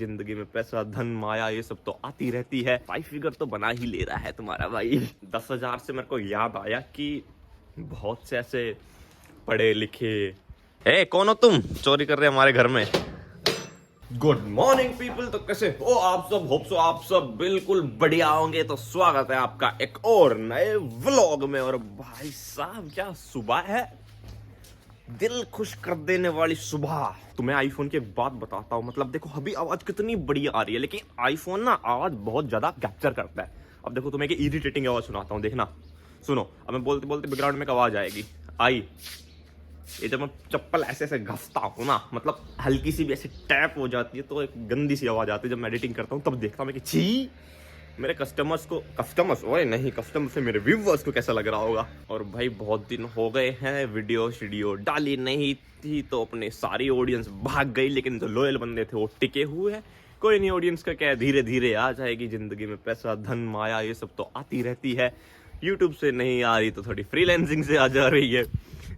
जिंदगी में पैसा धन माया ये सब तो आती रहती है। 5 फिगर तो बना ही ले रहा है तुम्हारा भाई। 10,000 से मेरे को याद आया कि बहुत से ऐसे पढ़े लिखे। ए कौन हो तुम, चोरी कर रहे हमारे घर में? गुड मॉर्निंग पीपल, तो कैसे हो आप सब? होप सो आप सब बिल्कुल बढ़िया होंगे। तो स्वागत है आपका एक और नए व्लॉग में। और भाई साहब क्या सुबह है, दिल खुश कर देने वाली सुबह। तुम्हें आईफोन की एक बात बताता हूँ, मतलब देखो अभी आवाज कितनी बढ़िया आ रही है, लेकिन आईफोन ना आवाज बहुत ज्यादा कैप्चर करता है। अब देखो तुम्हें एक इरिटेटिंग आवाज सुनाता हूँ, देखना सुनो। अब मैं बोलते बोलते बैकग्राउंड में एक आवाज आएगी, आई। ये जब मैं चप्पल ऐसे ऐसे घसता हूँ ना, मतलब हल्की सी भी ऐसे टैप हो जाती है तो एक गंदी सी आवाज आती है। जब मैं एडिटिंग करता हूँ तब देखता हूँ मैं कि छी, मेरे कस्टमर्स से मेरे व्यूवर्स को कैसा लग रहा होगा। और भाई बहुत दिन हो गए हैं वीडियो डाली नहीं थी, तो अपने सारी ऑडियंस भाग गई, लेकिन जो लॉयल बंदे थे वो टिके हुए हैं। कोई नहीं, ऑडियंस का क्या है, धीरे धीरे आ जाएगी। जिंदगी में पैसा धन माया ये सब तो आती रहती है। यूट्यूब से नहीं आ रही तो थोड़ी फ्रीलांसिंग से आ जा रही है,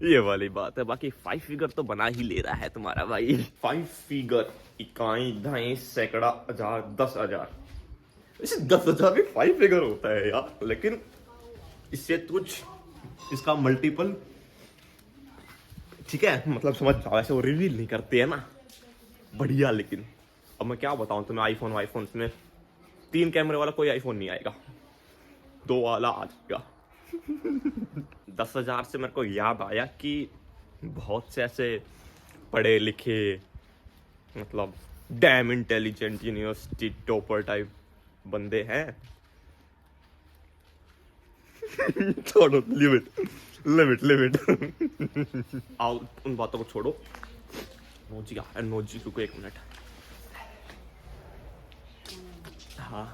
ये वाली बात है। बाकी 5 फिगर तो बना ही ले रहा है तुम्हारा भाई। 5 फिगर, इकाई, दहाई, सैकड़ा, हजार, 10,000। वैसे 10,000 भी 5 फिगर होता है यार, लेकिन इससे कुछ इसका मल्टीपल, ठीक है, मतलब समझ जाओ। ऐसे वो रिवील नहीं करते है ना, बढ़िया। लेकिन अब मैं क्या बताऊं तुम्हें, आईफोन में 3 कैमरे वाला कोई आईफोन नहीं आएगा, 2 वाला आ जाएगा। 10,000 से मेरे को याद आया कि बहुत से ऐसे पढ़े लिखे, मतलब dam intelligent university topper type बंदे हैं। छोड़ो, लिमिट। आओ उन बातों को छोड़ो। नोजी रुको 1 मिनट। हाँ,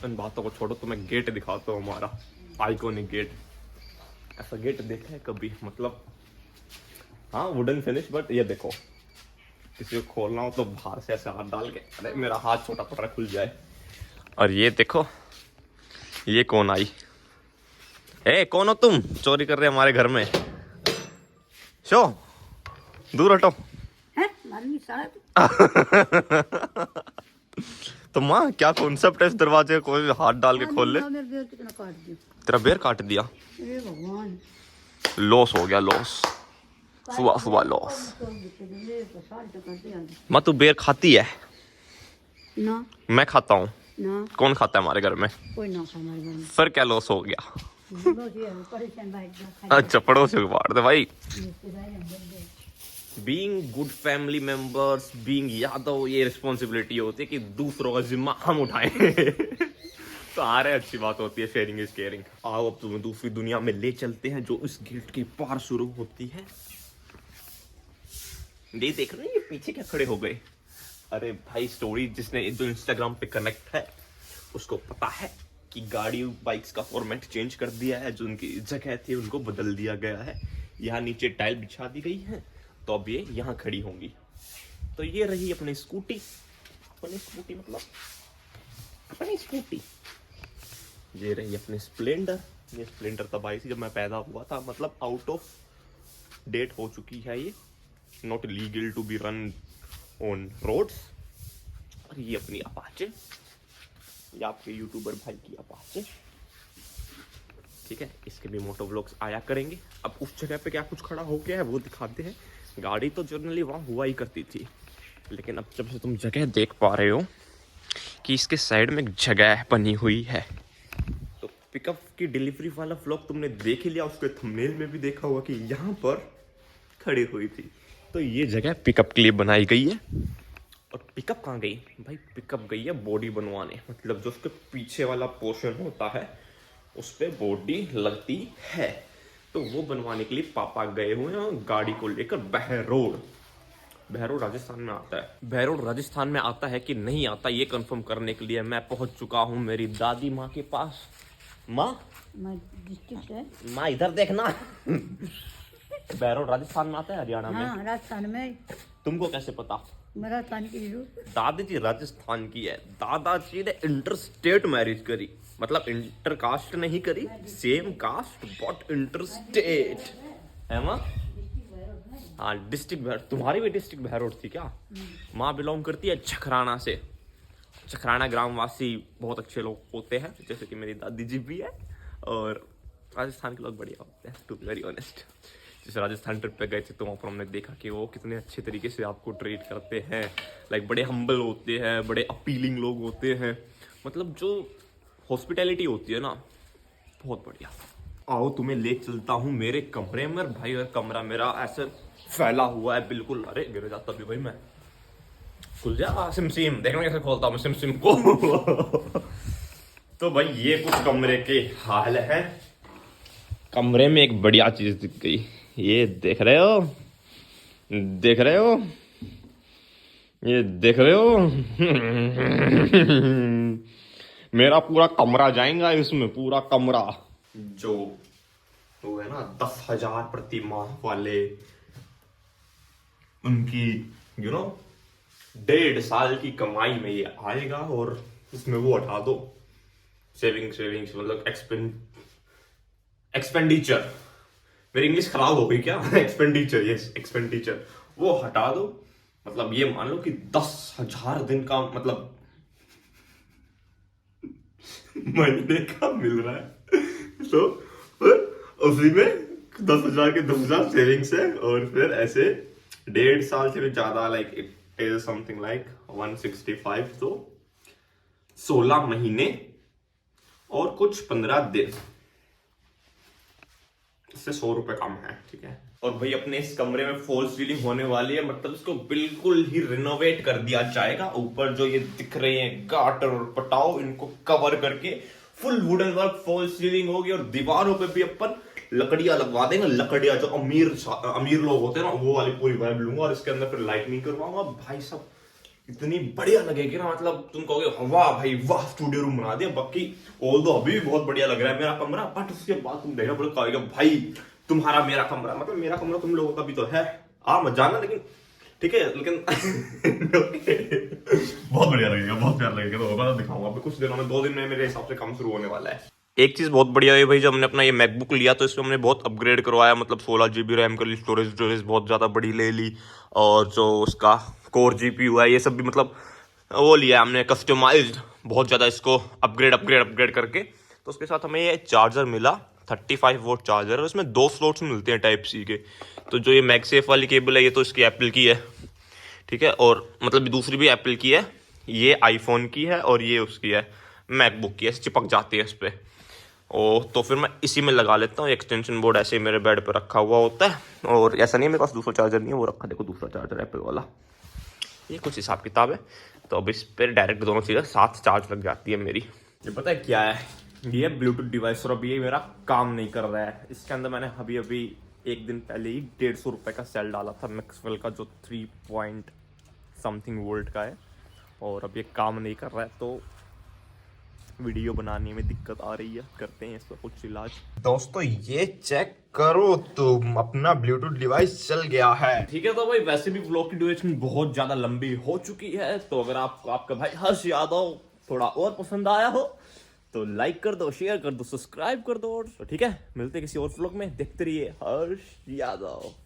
उन बातों को छोड़ो, तो मैं गेट दिखाता हूँ हमारा आइकॉनिक गेट। ऐसा गेट देखा है कभी? मतलब हाँ, वुडन फिनिश, बट ये देखो, किसी को खोलना हो तो बाहर से ऐसे हाथ डाल के, अरे मेरा हाथ छोटा पड़ रहा, खुल जाए। और ये देखो, ये कौन आई? ए कौन हो तुम, चोरी कर रहे हमारे घर में? शो दूर हटो। तो माँ क्या कॉन्सेप्ट है इस दरवाजे को हाथ डाल के खोल ले? तेरा बेर काट दिया? लॉस हो गया, लॉस, सुबह लॉस। माँ तू बेर खाती है ना? मैं खाता हूँ ना, कौन खाता है हमारे घर में? कोई ना खा हमारे घर में। फिर क्या लॉस हो गया? परेशान भाई अच्छा, पड़ोसियों को बांट दे भाई। Being good family members, being Yadav, ये रिस्पॉन्सिबिलिटी होती है कि दूसरों का जिम्मा हम उठाएं। सारे अच्छी बात होती है, शेयरिंग इज केयरिंग। आओ अब तुम्हें दूसरी दुनिया में ले चलते हैं, जो इस गेट के पार शुरू होती है। ये देख रहे हैं, ये पीछे क्या खड़े हो गए? अरे भाई, स्टोरी जिसने जो इंस्टाग्राम पे कनेक्ट है उसको पता है कि गाड़ी बाइक्स का फॉर्मेट चेंज कर दिया है। जो उनकी जगह थी उनको बदल दिया गया है। यहाँ नीचे टाइल बिछा दी गई है, तो अब ये यहाँ खड़ी होंगी। तो ये रही अपनी स्कूटी, ये रही अपनी स्प्लेंडर। ये स्प्लेंडर तब आई थी जब मैं पैदा हुआ था, मतलब आउट ऑफ डेट हो चुकी है ये, not legal to be run on roads. और ये अपनी अपाचे, ये आपके यूट्यूबर भाई की अपाचे, ठीक है। इसके भी मोटो व्लॉग्स आया करेंगे। अब उस जगह पे क्या कुछ खड़ा हो गया है वो दिखाते हैं। गाड़ी तो जनरली वहाँ हुआ ही करती थी, लेकिन अब जब से तुम जगह देख पा रहे हो कि इसके साइड में एक जगह बनी हुई है, तो पिकअप की डिलीवरी वाला व्लॉग तुमने देख ही लिया, उसके थंबनेल में भी देखा होगा कि यहाँ पर खड़ी हुई थी। तो ये जगह पिकअप के लिए बनाई गई है। और पिकअप कहाँ गई भाई? पिकअप गई है बॉडी बनवाने, मतलब जो उसके पीछे वाला पोर्शन होता है उस पे बॉडी लगती है, तो वो बनवाने के लिए पापा गए हुए हैं गाड़ी को लेकर बहरोड राजस्थान में आता है। बहरोड राजस्थान में आता है कि नहीं आता, ये कंफर्म करने के लिए मैं पहुंच चुका हूँ मेरी दादी माँ के पास। माँ डिस्ट्रिक्ट है। माँ इधर देखना। बहरोड राजस्थान में आता है, हरियाणा में। हाँ, राजस्थान में। तुमको कैसे पता? मैं राजस्थान की हूँ। दादी जी राजस्थान की है। दादाजी ने इंटर स्टेट मैरिज करी, मतलब इंटर कास्ट नहीं करी, same caste but inter state है माँ। हाँ, डिस्ट्रिक्ट तुम्हारी भी डिस्ट्रिक्ट बहरोड थी क्या? माँ बिलोंग करती है छखराना से, चखराना ग्रामवासी बहुत अच्छे लोग होते हैं, जैसे कि मेरी दादी जी भी है, और राजस्थान के लोग बढ़िया होते हैं टू बी वेरी ऑनेस्ट। जैसे राजस्थान ट्रिप पे गए थे तो वहाँ पर हमने देखा कि वो कितने अच्छे तरीके से आपको ट्रीट करते हैं, लाइक बड़े हम्बल होते हैं, बड़े अपीलिंग लोग होते हैं, मतलब जो हॉस्पिटैलिटी होती है ना, बहुत बढ़िया। आओ तुम्हें ले चलता हूँ मेरे कमरे में भाई, और कमरा मेरा ऐसे फैला हुआ है बिल्कुल, अरे गिर जाता भी भाई मैं, खुल जा सिम देखना कैसे खोलता हूँ मैं सिम को। तो भाई ये कुछ कमरे के हाल है। कमरे में एक बढ़िया चीज दिख गई, ये देख रहे हो, देख रहे हो, ये देख रहे हो। मेरा पूरा कमरा जाएगा इसमें, पूरा कमरा। जो वो है ना 10,000 प्रति माह वाले, उनकी यू नो 1.5 साल की कमाई में ये आएगा, और इसमें वो हटा दो सेविंग्स मतलब एक्सपेंडिचर, मेरी इंग्लिश खराब हो गई क्या। एक्सपेंडिचर, यस एक्सपेंडिचर, वो हटा दो। मतलब ये मान लो कि 10,000 दिन का मतलब महीने का मिल रहा है, तो उसी में 10,000 के 10,000 सेविंग्स है, और फिर ऐसे 1.5 साल से भी ज्यादा, like it is something like 165, तो 16 महीने और कुछ 15 दिन, इससे 100 रुपए कम है, ठीक है। और भाई अपने इस कमरे में फॉल सीलिंग होने वाली है, मतलब इसको बिल्कुल ही रिनोवेट कर दिया जाएगा। ऊपर जो ये दिख रहे हैं गाटर और पटाव, इनको कवर करके full wooden work fall ceiling होगी, और दीवारों पे भी अपन लकड़ियां लगवा देंगे, लकड़ियां जो अमीर लोग होते हैं ना, वो वाली पूरी वाइब लूंगा, और इसके अंदर फिर लाइटनिंग करवाऊंगा। भाई साहब इतनी बढ़िया लगेगी ना, मतलब तुम कहोगे वाह भाई वाह, स्टूडियो रूम बना दिया। बाकी ऑल दो अभी भी बहुत बढ़िया लग रहा है मेरा कमरा, बट उसके बाद तुम देखना पड़ेगा, कहोगे भाई तुम्हारा मेरा कमरा, मतलब मेरा कमरा तुम लोगों का भी तो है, आ मत जाना, लेकिन ठीक है, लेकिन बहुत बढ़िया लगेगा, बहुत प्यार लगेगा। तो मैं दिखाऊंगा अभी कुछ दिनों में, 2 दिन में मेरे हिसाब से काम शुरू होने वाला है। एक चीज बहुत बढ़िया है भाई, जब हमने अपना ये मैकबुक लिया तो इसमें हमने बहुत अपग्रेड करवाया, मतलब 16 GB रैम कर ली, स्टोरेज बहुत ज्यादा बड़ी ले ली, और जो उसका कोर GPU है ये सब भी मतलब वो लिया हमने कस्टमाइज्ड, बहुत ज़्यादा इसको अपग्रेड करके। तो उसके साथ हमें ये चार्जर मिला, 35 वोल्ट चार्जर, और इसमें 2 स्लॉट्स मिलते हैं टाइप C के। तो जो ये मैगसेफ वाली केबल है ये तो इसकी एप्पल की है, ठीक है, और मतलब दूसरी भी एप्पल की है, ये आईफोन की है, और ये उसकी है मैकबुक की है, चिपक जाती है इस पर। ओ तो फिर मैं इसी में लगा लेता हूँ। एक्सटेंशन बोर्ड ऐसे ही मेरे बेड पर रखा हुआ होता है, और ऐसा नहीं है मेरे पास दूसरा चार्जर नहीं है, वो रखा देखो दूसरा चार्जर एप्पल वाला। ये कुछ हिसाब किताब है। तो अब इस पर डायरेक्ट दोनों चीज़ें साथ चार्ज लग जाती है मेरी। ये पता है क्या है, ये ब्लूटूथ डिवाइस, और अभी ये मेरा काम नहीं कर रहा है। इसके अंदर मैंने अभी एक दिन पहले ही 150 रुपये का सेल डाला था मैक्सवेल का, जो 3 पॉइंट समथिंग वोल्ट का है, और अब ये काम नहीं कर रहा है, तो वीडियो बनाने में दिक्कत आ रही है, करते हैं इस पर कुछ इलाज। दोस्तों ये चेक करो, तुम अपना ब्लूटूथ डिवाइस चल गया है, ठीक है। तो भाई वैसे भी व्लॉग की ड्यूरेशन बहुत ज्यादा लंबी हो चुकी है, तो अगर आपका भाई हर्ष यादव थोड़ा और पसंद आया हो तो लाइक कर दो, शेयर कर दो, सब्सक्राइब कर दो, तो ठीक है, मिलते किसी और व्लॉग में, देखते रहिए हर्ष यादव।